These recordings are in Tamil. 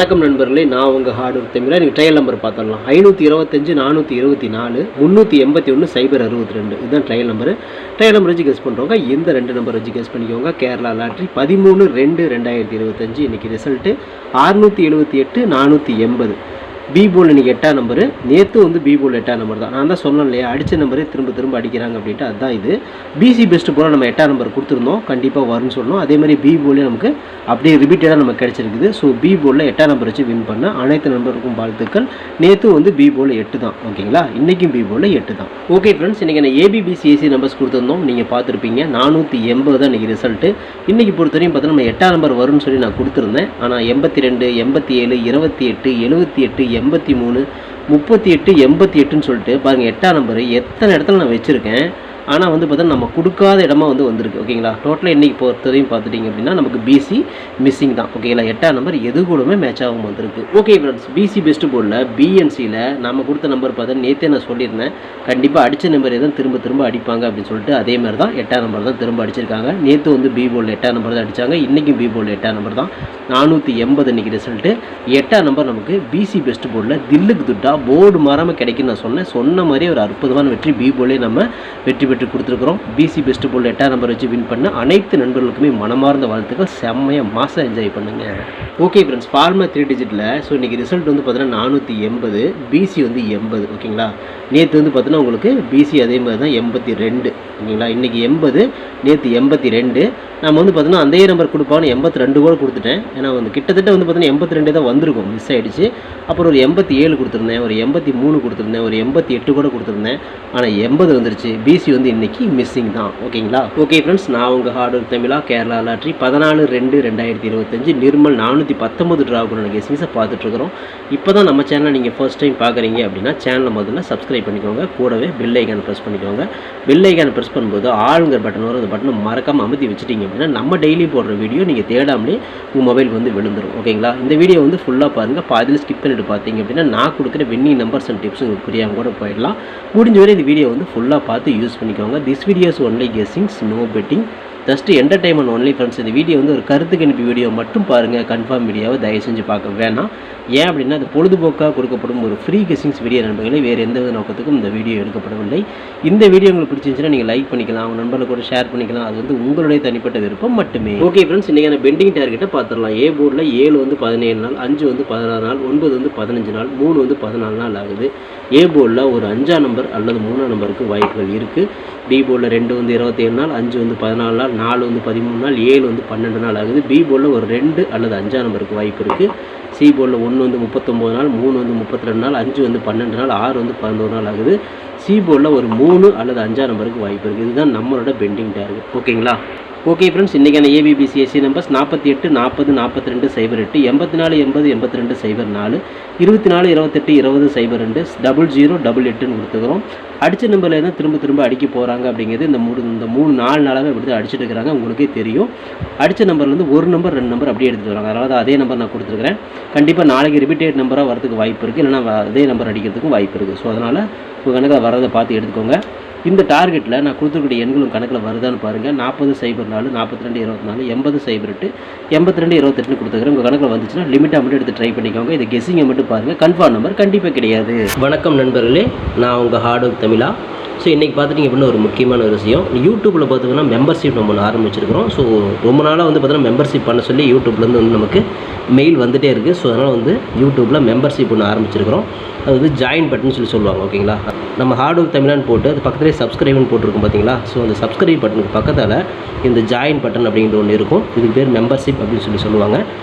வணக்கம் நண்பர்களே, நான் உங்கள் ஹார்ட்வேர் தமிழா. நீங்கள் ட்ரையல் நம்பர் பார்த்துடலாம். 525 424 381 062 இதுதான் ட்ரையல் நம்பரு. ட்ரையல் நம்பர் வச்சு கெஸ் பண்ணுறவங்க இந்த 2 நம்பர் வச்சு கெஸ் பண்ணிக்கோங்க. கேரளா லாட்ரி 13/2/2025 இன்றைக்கி ரிசல்ட்டு 678 480. பி போல் இன்றைக்கி 8ஆம் நம்பரு. நேற்று வந்து பி போல் 8ஆம் நம்பர் தான். நான் தான் சொன்னேன் இல்லையா, அடித்த நம்பரே திரும்ப அடிக்கிறாங்க அப்படின்ட்டு. அதுதான் இது. பிசி பெஸ்ட்டு போல் நம்ம 8ஆம் நம்பர் கொடுத்துருந்தோம், கண்டிப்பாக வரும்னு சொன்னோம். அதேமாதிரி பி போலே நமக்கு அப்படியே ரிப்பீட்டடாக நமக்கு கிடச்சிருக்குது. ஸோ பி போலில் 8ஆம் நம்பர் வச்சு வின் பண்ண அனைத்து நம்பருக்கும் வாழ்த்துக்கள். நேற்று வந்து பி போல் 8 தான், ஓகேங்களா. இன்றைக்கும் பி போல் 8 தான். ஓகே ஃப்ரெண்ட்ஸ், இன்றைக்கி நான் ஏபிபிசிஎஸ்சி நம்பர்ஸ் கொடுத்துருந்தோம், நீங்கள் பார்த்துருப்பீங்க. 480 தான் இன்றைக்கி ரிசல்ட்டு. இன்றைக்கி பொறுத்தவரையும் பார்த்தா நம்ம 8ஆம் நம்பர் வரும்னு சொல்லி நான் கொடுத்துருந்தேன். ஆனால் 82 87 28 78 83 38 88ன்னு சொல்லிட்டு பாருங்கள், 8ஆம் நம்பர் எத்தனை இடத்துல நான் வச்சுருக்கேன். ஆனால் வந்து பார்த்தா நம்ம கொடுக்காத இடமா வந்து வந்திருக்கு, ஓகேங்களா. டோட்டலாக இன்றைக்கி பொறுத்தவரையும் பார்த்துட்டிங்க அப்படின்னா நமக்கு பிசி மிஸ்ஸிங் தான், ஓகேங்களா. 8ஆம் நம்பர் எது கூடமே மேட்ச் ஆகும் வந்திருக்கு. ஓகே ஃப்ரெண்ட்ஸ், பிசி பெஸ்ட்டு போர்டில் பிஎன்சியில் நம்ம கொடுத்த நம்பர் பார்த்தா நேற்றே நான் சொல்லியிருந்தேன், கண்டிப்பாக அடித்த நம்பர் எதுவும் திரும்ப அடிப்பாங்க அப்படின்னு சொல்லிட்டு. அதே மாதிரி தான் 8ஆம் நம்பர் தான் திரும்ப அடிச்சிருக்காங்க. நேற்று வந்து பி போர்டில் 8ஆம் நம்பர் தான் அடித்தாங்க. இன்றைக்கும் பி போர்டில் 8ஆம் நம்பர் தான். 480 இன்றைக்கி ரிசல்ட்டு. 8ஆம் நம்பர் நமக்கு பிசி பெஸ்ட்டு போர்டில் தில்லுக்கு துட்டா போர்டு மாறாமல் கிடைக்குன்னு நான் சொன்ன மாதிரி ஒரு அற்புதமான வெற்றி பி போர்டிலே நம்ம வெற்றி பெற்று கொடுத்துருக்குறோம். பிசி பெஸ்ட் போல் 8ஆம் நம்பர் வச்சு வின் பண்ண அனைத்து நண்பர்களுக்குமே மனமார்ந்த வாழ்த்துக்கள். செம்மையாக மாதம் என்ஜாய் பண்ணுங்க. ஓகே ஃப்ரெண்ட்ஸ், ஃபார்மா 3 டிஜிட்டில் ஸோ இன்றைக்கி ரிசல்ட் வந்து பார்த்தீங்கன்னா 480, பிசி வந்து 80, ஓகேங்களா. நேற்று வந்து பார்த்தீங்கன்னா உங்களுக்கு பிசி அதே மாதிரி தான் 82, ஓகேங்களா. இன்றைக்கி 80, நேற்று 82. நம்ம வந்து பார்த்தீங்கன்னா அதே நம்பர் கொடுப்பான்னு 82 கூட கொடுத்துட்டேன். ஏன்னா வந்து கிட்டத்தட்ட வந்து பார்த்தீங்கன்னா 82 தான் வந்திருக்கும், மிஸ் ஆகிடுச்சு. அப்புறம் ஒரு 87 கொடுத்துருந்தேன், ஒரு 83 கொடுத்துருந்தேன், ஒரு 88 கூட கொடுத்துருந்தேன். ஆனால் 80 வந்துருச்சு. பிசி வந்து இன்றைக்கி மிஸ்ஸிங் தான், ஓகேங்களா. ஓகே ஃப்ரெண்ட்ஸ், நான் உங்கள் ஹார்ட்வேர் தமிழா. கேரளா லாட்ரி 14/2/2025 நிர்மல் 419 ட்ராவுக்குள்ள கெஸ்ஸிங்ஸை பார்த்துட்ருக்குறோம். இப்போ தான் நம்ம சேனலை நீங்கள் ஃபர்ஸ்ட் டைம் பார்க்குறீங்க அப்படின்னா சேனலை முதல்ல சப்ஸ்கிரைப் பண்ணிக்கோங்க. கூடவே பெல் ஐக்கான் ப்ரெஸ் பண்ணிக்கோங்க. பெல் ஐக்கான் ப்ரெஸ் பண்ணும்போது ஆளுங்கிற பட்டன் வரும், அந்த பட்டனை மறக்காமல் அமுத்தி வச்சுட்டிங்க அப்படின்னா நம்ம டெய்லி போடுற வீடியோ நீங்கள் தேடாமலே உங்கள் மொபைலுக்கு வந்து விழுந்துடும், ஓகேங்களா. இந்த வீடியோ வந்து ஃபுல்லாக பாருங்கள். பாதியில் ஸ்கிப் பண்ணிட்டு பார்த்தீங்க அப்படின்னா நான் கொடுக்குற வின்னிங் நம்பர்ஸ் அண்ட் டிப்ஸ் உங்களுக்கு புரியாமல் கூட போயிடலாம். முடிஞ்ச வரை இந்த வீடியோ வந்து ஃபுல்லாக பார்த்து யூஸ் பண்ணிக்கோங்க. This videos only guessings, no betting, just entertainment only friends. இந்த வீடியோ வந்து ஒரு கருத்துக்கு அனுப்பி வீடியோ மட்டும் பாருங்கள். கன்ஃபார்ம் வீடியோவை தயவு செஞ்சு பார்க்க வேணாம். ஏன் அப்படின்னா அது பொழுதுபோக்காக கொடுக்கப்படும் ஒரு ஃப்ரீ கெஸ்ஸிங்ஸ் வீடியோ நண்பர்களே, வேறு எந்த வித நோக்கத்துக்கும் இந்த வீடியோ எடுக்கப்படவில்லை. இந்த வீடியோ உங்களுக்கு பிடிச்சிருந்துச்சுன்னா நீங்கள் லைக் பண்ணிக்கலாம், உங்கள் நண்பர்களுக்கு கூட ஷேர் பண்ணிக்கலாம். அது வந்து உங்களுடைய தனிப்பட்ட விருப்பம் மட்டுமே. ஓகே ஃப்ரெண்ட்ஸ், இன்றைக்கான பெண்டிங் டார்கெட்டை பார்த்துடலாம். ஏ போர்டில் 7 வந்து 17 நாள், 5 வந்து 16 நாள், 9 வந்து 15 நாள், 3 வந்து 14 நாள் ஆகுது. ஏ போர்டில் ஒரு 5ஆம் நம்பர் அல்லது 3ஆம் நம்பருக்கு வாய்ப்புகள் இருக்குது. பி போர்டில் 2 வந்து 27 நாள், 5 வந்து 14 நாள், 4 வந்து 13 நாள், 7 வந்து 12 நாள் ஆகுது. பி போர்டில் ஒரு 2 அல்லது 5ஆம் நம்பருக்கு வாய்ப்பு இருக்குது. சி போர்டில் 1 வந்து 39 நாள், 3 வந்து 32 நாள், 5 வந்து 12 நாள், 6 வந்து 11 நாள் ஆகுது. சி போர்டில் ஒரு 3 அல்லது 5ஆம் நம்பருக்கு வாய்ப்பு இருக்குது. இதுதான் நம்மளோட பெண்டிங் டார்கெட், ஓகேங்களா. ஓகே ஃப்ரெண்ட்ஸ், இன்றைக்கான ஏபிபிசிஎஸ்சி நம்பர்ஸ் 48 40 42 08, 84 80 82 04, 24 28 20 02, 00 88ன்னு கொடுத்துக்கிறோம். அடித்த நம்பரில் எதாவது திரும்ப அடிக்க போகிறாங்க அப்படிங்கிறது இந்த 3-4 நாளாகவே அப்படி தான் அடிச்சுட்டு இருக்கிறாங்க, உங்களுக்கே தெரியும். அடித்த நம்பர்லேருந்து ஒரு நம்பர் 2 நம்பர் அப்படியே எடுத்துகிட்டு வராங்க. அதனால தான் அதே நம்பர் நான் கொடுத்துருக்கிறேன். கண்டிப்பாக நாளைக்கு ரிப்பீட்டட் நம்பராக வரதுக்கு வாய்ப்பு இருக்குது, இல்லைனா அதே நம்பர் அடிக்கிறதுக்கும் வாய்ப்பு இருக்குது. ஸோ அதனால் உங்கள் கணக்கில் வரதை பார்த்து எடுத்துக்கோங்க. இந்த டார்கெட்டில் நான் கொடுத்துருக்கூடிய எண்களும் கணக்கில் வருதான்னு பாருங்கள். 40 04 42 24, 80 08, 82 28ன்னு கொடுத்துக்கிறேன். உங்கள் கணக்கில் வந்துச்சுன்னா லிமிட்டாக மட்டும் எடுத்து ட்ரை பண்ணிக்கோங்க. இது கெஸ்ஸிங்கை மட்டும் பாருங்கள், கன்ஃபார்ம் நம்பர் கண்டிப்பாக கிடையாது. வணக்கம் நண்பர்களே, நான் உங்கள் ஹார்ட்வேர் தமிழா. ஸோ இன்றைக்கி பார்த்துட்டிங்க அப்படின்னா ஒரு முக்கியமான ஒரு விஷயம், யூடியூப்பில் பார்த்திங்கன்னா மெம்பர்ஷிப் நம்ம ஒன்று ஆரம்பிச்சிருக்கிறோம். ஸோ ரொம்ப நாளாக வந்து பார்த்தீங்கன்னா மெம்பர்ஷிப் பண்ண சொல்லி யூடியூப்லேருந்து வந்து நமக்கு மெயில் வந்துகிட்டே இருக்குது. ஸோ அதனால் வந்து யூடியூப்பில் மெம்பர்ஷிப் ஒன்று ஆரம்பிச்சிருக்கிறோம். அது வந்து ஜாயின் பட்டன் சொல்லி சொல்லுவாங்க, ஓகேங்களா. நம்ம ஹார்ட்வேர் தமிழான்னு போட்டு அது பக்கத்துலேயே சப்ஸ்கிரைப்னு போட்டிருக்கும் பார்த்தீங்களா. ஸோ அந்த சப்ஸ்கிரைப் பட்டனுக்கு பக்கத்தில் இந்த ஜாயின் பட்டன் அப்படிங்கிற ஒன்று இருக்கும். இதுக்கு பேர் மெம்பர்ஷிப் அப்படின்னு சொல்லுவாங்க.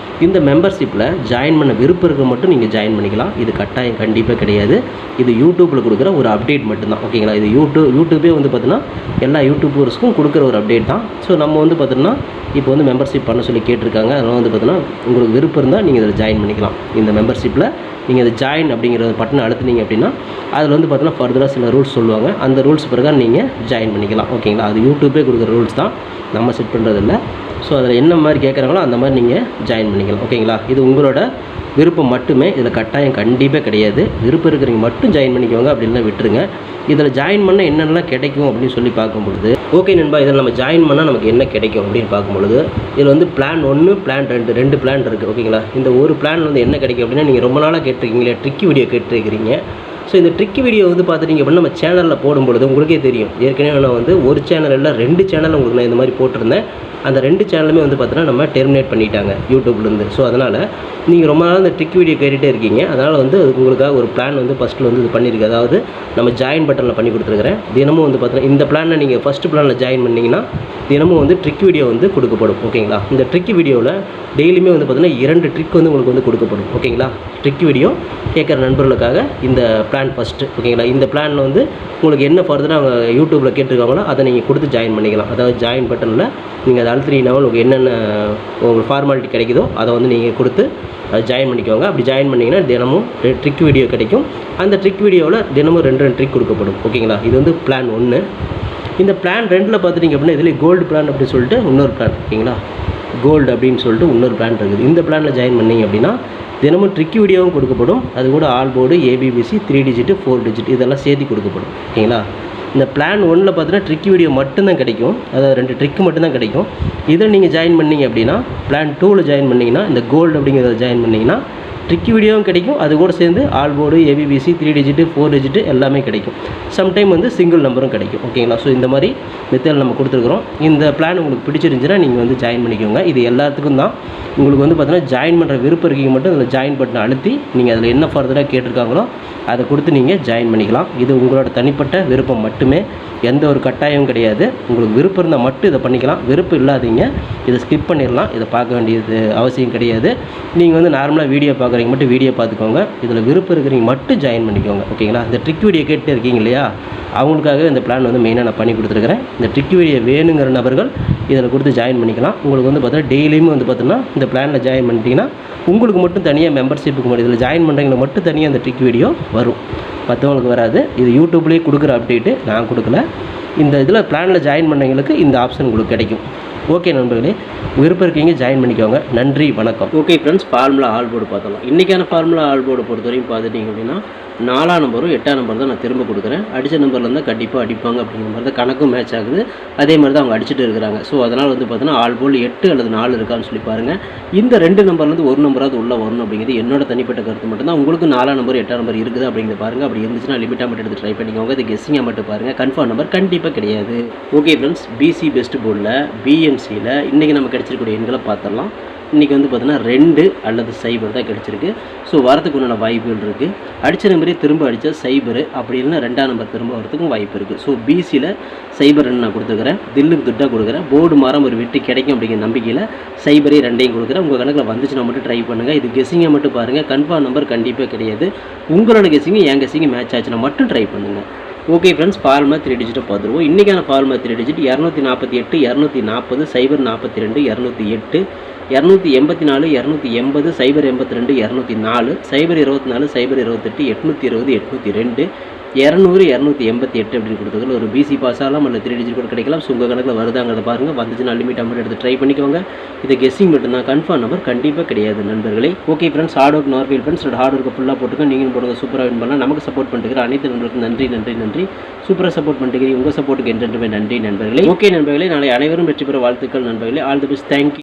இந்த மெம்பர்ஷிப்பில் ஜாயின் பண்ண விருப்பம் இருக்க மட்டும் நீங்கள் ஜாயின் பண்ணிக்கலாம். இது கட்டாயம் கண்டிப்பாக கிடையாது. இது யூடியூப்பில் கொடுக்குற ஒரு அப்டேட் மட்டும்தான், ஓகேங்களா. இது யூடியூபே வந்து பார்த்தீங்கன்னா எல்லா யூடியூபர்ஸ்க்கும் கொடுக்குற ஒரு அப்டேட் தான். ஸோ நம்ம வந்து பார்த்தீங்கன்னா இப்போ வந்து மெம்பர்ஷிப் பண்ண சொல்லி கேட்டிருக்காங்க. அதனால் வந்து பார்த்தீங்கன்னா உங்களுக்கு விருப்பம் இருந்தால் நீங்கள் இதில் ஜாயின் பண்ணிக்கலாம். இந்த மெம்பர்ஷிப்பில் நீங்கள் அதை ஜாயின் அப்படிங்கிற பட்டனை அழுத்துனீங்க அப்படின்னா அதில் வந்து பார்த்தீங்கன்னா ஃபர்தராக சில ரூல்ஸ் சொல்லுவாங்க. அந்த ரூல்ஸ் பிரகாரம் நீங்கள் ஜாயின் பண்ணிக்கலாம், ஓகேங்களா. அது யூடியூப்பே கொடுக்குற ரூல்ஸ் தான், நம்ம செட் பண்ணுறதில்ல. ஸோ அதில் என்ன மாதிரி கேட்குறாங்களோ அந்த மாதிரி நீங்கள் ஜாயின் பண்ணிக்கலாம். ஓகேங்களா? இது உங்களோட விருப்பம் மட்டுமே, இதில் கட்டாயம் கண்டிப்பாக கிடையாது. விருப்பம் இருக்கிறவங்க மட்டும் ஜாயின் பண்ணிக்கோங்க, அப்படின்லாம் விட்டுருங்க. இதில் ஜாயின் பண்ணால் என்னென்னலாம் கிடைக்கும் அப்படின்னு சொல்லி பார்க்கும்பொழுது, ஓகே நண்பா, இதில் நம்ம ஜாயின் பண்ணால் நமக்கு என்ன கிடைக்கும் அப்படின்னு பார்க்கும்பொழுது, இதில் வந்து பிளான் 1 பிளான் 2 பிளான் இருக்குது. ஓகேங்களா? இந்த ஒரு பிளான் வந்து என்ன கிடைக்கும் அப்படின்னா, நீங்கள் ரொம்ப நாளாக கேட்டிருக்கீங்களே, ட்ரிக்கி வீடியோ கேட்டிருக்கிறீங்க. ஸோ இந்த ட்ரிக்கி வீடியோ வந்து பார்த்துட்டிங்க அப்படின்னா நம்ம சேனலில் போடும்பொழுது உங்களுக்கே தெரியும். ஏற்கனவே நான் வந்து ஒரு சேனல் இல்லை 2 சேனல் உங்களுக்கு நான் இந்த மாதிரி போட்டிருந்தேன். அந்த 2 சேனலுமே வந்து பார்த்தீங்கன்னா நம்ம டெர்மினேட் பண்ணிட்டாங்க யூடியூப்லேருந்து. ஸோ அதனால் நீங்கள் ரொம்ப நாள் இந்த ட்ரிக் வீடியோ கேட்டுகிட்டே இருக்கீங்க. அதனால் வந்து உங்களுக்காக ஒரு பிளான் வந்து ஃபஸ்ட்டில் வந்து இது பண்ணியிருக்கு. அதாவது நம்ம ஜாயின் பட்டனில் பண்ணி கொடுத்துருக்குறேன். தினமும் வந்து பார்த்தீங்கன்னா இந்த பிளானில் நீங்கள் ஃபஸ்ட்டு பிளானில் ஜாயின் பண்ணிங்கன்னா தினமும் வந்து ட்ரிக் வீடியோ வந்து கொடுக்கப்படும். ஓகேங்களா? இந்த ட்ரிக் வீடியோவில் டெய்லியுமே வந்து பார்த்தீங்கன்னா 2 ட்ரிக் வந்து உங்களுக்கு வந்து கொடுக்கப்படும். ஓகேங்களா? ட்ரிக் வீடியோ கேட்குற நண்பர்களுக்காக இந்த பிளான் ஃபஸ்ட்டு. ஓகேங்களா? இந்த பிளானில் வந்து உங்களுக்கு என்ன ஃபர்தராக அவங்க யூடியூப்பில் கேட்டிருக்காங்களோ அதை நீங்கள் கொடுத்து ஜாயின் பண்ணிக்கலாம். அதாவது ஜாயின் பட்டனில் நீங்கள் அதை அழுத்தினீங்கன்னா உங்களுக்கு என்னென்ன உங்களுக்கு ஃபார்மாலிட்டி கிடைக்குதோ அதை வந்து நீங்கள் கொடுத்து அதை ஜாயின் பண்ணிக்கோங்க. அப்படி ஜாயின் பண்ணிங்கன்னா தினமும் ட்ரிக் வீடியோ கிடைக்கும். அந்த ட்ரிக் வீடியோவில் தினமும் 2 ட்ரிக் கொடுக்கப்படும். ஓகேங்களா? இது வந்து பிளான் 1. இந்த பிளான் 2ல் பார்த்துட்டிங்க அப்படின்னா இதில் கோல்டு பிளான் அப்படின்னு சொல்லிட்டு இன்னொரு பிளான். ஓகேங்களா? கோல்டு அப்படின்னு சொல்லிட்டு இன்னொரு பிளான் இருக்குது. இந்த பிளானில் ஜாயின் பண்ணிங்க அப்படின்னா தினமும் ட்ரிக் வீடியோவும் கொடுக்கப்படும். அது கூட all board, ABBC, 3 digit 4 digit இதெல்லாம் சேர்த்து கொடுக்கப்படும். ஓகேங்களா? இந்த பிளான் 1ல் பார்த்தீங்கன்னா ட்ரிக் வீடியோ மட்டும்தான் கிடைக்கும். அதாவது 2 ட்ரிக் மட்டும்தான் கிடைக்கும். இதில் நீங்கள் ஜாயின் பண்ணிங்க அப்படின்னா பிளான் 2ல் ஜாயின் பண்ணிங்கன்னா இந்த கோல்டு அப்படிங்கிறத ஜாயின் பண்ணிங்கன்னா ட்ரிக் வீடியோவும் கிடைக்கும். அது கூட சேர்ந்து all board, ABBC, 3 digit 4 digit எல்லாமே கிடைக்கும். சம்டைம் வந்து சிங்கிள் நம்பரும் கிடைக்கும். ஓகேங்களா? ஸோ இந்த மாதிரி மெத்தட் நம்ம கொடுத்துருக்குறோம். இந்த பிளான் உங்களுக்கு பிடிச்சிருந்துச்சுன்னா நீங்கள் வந்து ஜாயின் பண்ணிக்கோங்க. இது எல்லாத்துக்கும் தான். உங்களுக்கு வந்து பார்த்தீங்கன்னா ஜாயின் பண்ணுற விருப்பம் இருக்கீங்க மட்டும் அதில் ஜாயின் பட்டனை அழுத்தி நீங்கள் அதில் என்ன ஃபர்தராக கேட்டிருக்காங்களோ அதை கொடுத்து நீங்கள் ஜாயின் பண்ணிக்கலாம். இது உங்களோட தனிப்பட்ட விருப்பம் மட்டுமே, எந்த ஒரு கட்டாயமும் கிடையாது. உங்களுக்கு விருப்பம் இருந்தால் மட்டும் இதை பண்ணிக்கலாம். விருப்பம் இல்லாதீங்க இதை ஸ்கிப் பண்ணிடலாம். இதை பார்க்க வேண்டியது அவசியம் கிடையாது. நீங்கள் வந்து நார்மலாக வீடியோ பார்க்குறீங்க மட்டும் வீடியோ பார்த்துக்கோங்க. இதில் விருப்பம் இருக்கிறீங்க மட்டும் ஜாயின் பண்ணிக்கோங்க. ஓகேங்களா? இந்த ட்ரிக் வீடியோ கேட்டு இருக்கீங்க இல்லையா, அவங்களுக்காக இந்த பிளான் வந்து மெயினாக நான் பண்ணி கொடுத்துருக்குறேன். இந்த ட்ரிக் வீடியோ வேணுங்கிற நபர்கள் இதில் கொடுத்து ஜாயின் பண்ணிக்கலாம். உங்களுக்கு வந்து பார்த்தீங்கன்னா டெய்லியுமே வந்து பார்த்தீங்கன்னா இந்த பிளானில் ஜாயின் பண்ணிட்டீங்கன்னா உங்களுக்கு மட்டும் தனியாக மெம்பர்ஷிப்புக்கு மட்டும் இதில் ஜாயின் பண்ணுறவங்களுக்கு மட்டும் தனியாக இந்த ட்ரிக் வீடியோ வரும், மற்றவங்களுக்கு வராது. இது யூடியூப்லேயே கொடுக்குற அப்டேட்டு, நான் கொடுக்கல. இந்த இதில் பிளானில் ஜாயின் பண்ணவங்களுக்கு இந்த ஆப்ஷன் உங்களுக்கு கிடைக்கும். ஓகே நண்பர்களே, விருப்பம் இருக்கீங்க ஜாயின் பண்ணிக்கோங்க. நன்றி, வணக்கம். Okay friends, formula all board பார்த்தலாம். இன்றைக்கான ஃபார்முலா ஆல் போர்டு பொறுத்த வரைக்கும் பார்த்துட்டிங்க அப்படின்னா 4ஆம் நம்பரும் 8ஆம் நம்பர் தான் நான் திரும்ப கொடுக்குறேன். அடித்த நம்பரில் இருந்தால் கண்டிப்பாக அடிப்பாங்க அப்படிங்கிற மாதிரி தான் கணக்கும் மேட்ச் ஆகுது. அதே மாதிரி தான் அவங்க அடிச்சுட்டு இருக்கிறாங்க. ஸோ அதனால் வந்து பார்த்தீங்கன்னா ஆல் போல் 8 அல்லது 4 இருக்கான்னு சொல்லி பாருங்கள். இந்த 2 நம்பர்லேருந்து ஒரு நம்பராவது உள்ளே வரணும் அப்படிங்கிறது என்னோட தனிப்பட்ட கருத்து மட்டும்தான். உங்களுக்கு 4ஆம் நம்பர் 8ஆம் நம்பர் இருக்குது அப்படிங்கிறத பாருங்கள். அப்படி இருந்துச்சுன்னா லிமிட்டாக மட்டும் எடுத்து ட்ரை பண்ணிக்கோங்க. இது கெஸ்ஸிங்காக மட்டும் பாருங்கள். கன்ஃபார்ம் நம்பர் கண்டிப்பாக கிடையாது. ஓகே ஃப்ரெண்ட்ஸ், பிசி பெஸ்ட் போர்டில் பிஎம்சியில் இன்றைக்கி நம்ம கிடச்சிருக்கக்கூடிய எண்களை பார்த்துடலாம். இன்றைக்கி வந்து பார்த்தீங்கன்னா 2 அல்லது 0 தான் கிடச்சிருக்கு. ஸோ வரத்துக்கு உண்டான வாய்ப்புகள் இருக்குது. அடித்த நம்பரே திரும்ப அடித்தா 0, அப்படி இல்லைன்னா 2ஆம் நம்பர் திரும்ப வரத்துக்கும் வாய்ப்பு இருக்குது. ஸோ பிசியில் 0 நான் கொடுத்துக்கிறேன். தில்லுக்கு துட்டாக கொடுக்குறேன். போர்டு மாறம் ஒரு வெற்றி கிடைக்கும் அப்படிங்கிற நம்பிக்கையில் 0 2 கொடுக்குறேன். உங்கள் கணக்கில் வந்துச்சுன்னா மட்டும் ட்ரை பண்ணுங்கள். இது கெஸ்ஸிங்கை மட்டும் பாருங்கள். கன்ஃபார்ம் நம்பர் கண்டிப்பாக கிடையாது. உங்களோட கெஸ்ஸிங்கு என் கெஸ்ஸிங்கு மேட்ச் ஆச்சுன்னா மட்டும் ட்ரை பண்ணுங்கள். ஓகே ஃப்ரெண்ட்ஸ், ஃபார்முலா 3 டிஜிட்டை பார்த்துருவோம். இன்றைக்கான ஃபார்முலா 3 டிஜிட் 248 240 042 208 284 280 082 204 024 028 820 802 200 288 அப்படின்னு கொடுத்ததில் ஒரு பிசி பாஸ் ஆகலாம், அல்ல 3 டிஜிட் கூட கிடைக்கலாம். ஸோ உங்கள் கணக்கில் வருதாங்கிறத பாருங்கள். வந்துச்சுன்னா லிமிட் அமௌண்ட் எடுத்து ட்ரை பண்ணிக்கோங்க. இது கெஸ்ஸிங் மட்டும்தான், கன்ஃபார்ம் நம்பர் கண்டிப்பாக கிடையாது நண்பர்களே. ஓகே ஃப்ரெண்ட்ஸ், ஹார்ட் ஒர்க் நார்ஃபீல் ஃப்ரெண்ட்ஸ், ஹார்ட் ஒர்க்கை ஃபுல்லாக போட்டுக்க நீங்கள் போடுங்க. சூப்பராக வின் பண்ணலாம். நமக்கு சப்போர்ட் பண்ணிட்டு அனைத்து நண்பர்களுக்கும் நன்றி நன்றி நன்றி. சூப்பராக சப்போர்ட் பண்ணிட்டு உங்கள் சப்போர்ட்டுக்கு என்றென்றுமே நன்றி நண்பர்களே. ஓகே நண்பர்களே, நாளை அனைவரும் வெற்றி பெற வாழ்த்துக்கள் நண்பர்களே. All the best. தேங்க்யூ.